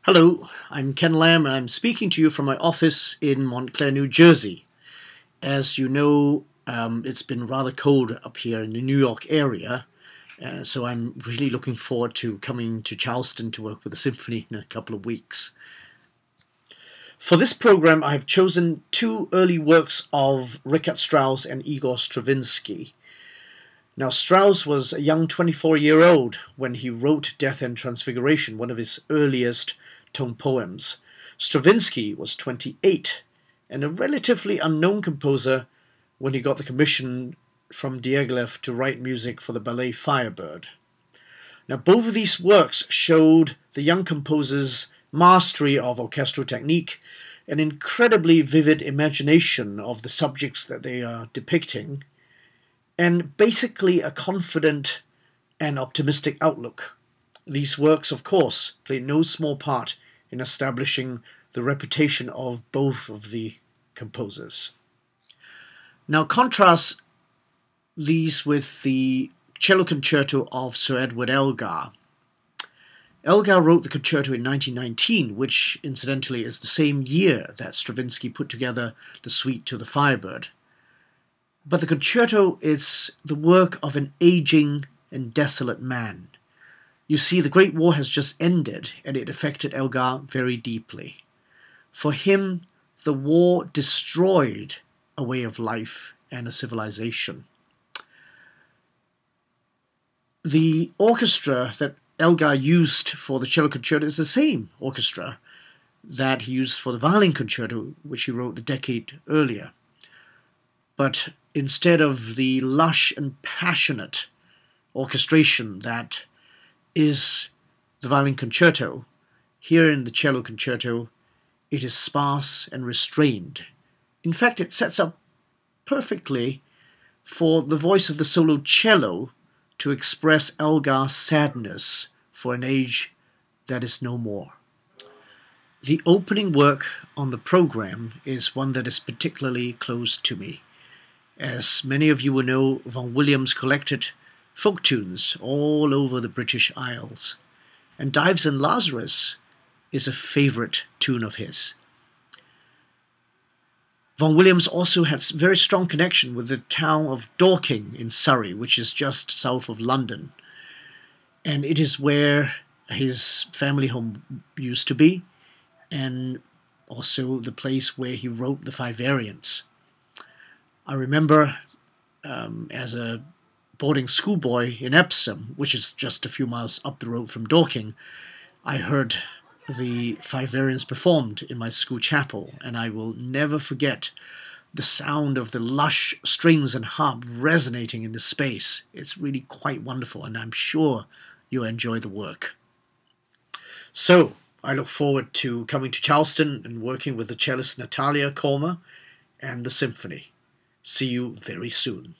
Hello, I'm Ken Lamb and I'm speaking to you from my office in Montclair, New Jersey. As you know, it's been rather cold up here in the New York area, so I'm really looking forward to coming to Charleston to work with the symphony in a couple of weeks. For this program, I've chosen two early works of Richard Strauss and Igor Stravinsky. Now, Strauss was a young 24-year-old when he wrote Death and Transfiguration, one of his earliest tone poems. Stravinsky was 28 and a relatively unknown composer when he got the commission from Diaghilev to write music for the ballet Firebird. Now, both of these works showed the young composer's mastery of orchestral technique, an incredibly vivid imagination of the subjects that they are depicting, and basically a confident and optimistic outlook. These works, of course, played no small part in establishing the reputation of both of the composers. Now contrast these with the cello concerto of Sir Edward Elgar. Elgar wrote the concerto in 1919, which incidentally is the same year that Stravinsky put together the suite to the Firebird. But the concerto is the work of an aging and desolate man. You see, the Great War has just ended, and it affected Elgar very deeply. For him, the war destroyed a way of life and a civilization. The orchestra that Elgar used for the cello concerto is the same orchestra that he used for the violin concerto, which he wrote a decade earlier. But instead of the lush and passionate orchestration that is the violin concerto, here in the cello concerto, it is sparse and restrained. In fact, it sets up perfectly for the voice of the solo cello to express Elgar's sadness for an age that is no more. The opening work on the program is one that is particularly close to me. As many of you will know, Vaughan Williams collected folk tunes all over the British Isles, and Dives in Lazarus is a favorite tune of his. Vaughan Williams also had a very strong connection with the town of Dorking in Surrey, which is just south of London, and it is where his family home used to be, and also the place where he wrote the five variants. I remember as a boarding schoolboy in Epsom, which is just a few miles up the road from Dorking, I heard the five variants performed in my school chapel, and I will never forget the sound of the lush strings and harp resonating in the space. It's really quite wonderful, and I'm sure you'll enjoy the work. So, I look forward to coming to Charleston and working with the cellist Natalia Khoma and the symphony. See you very soon.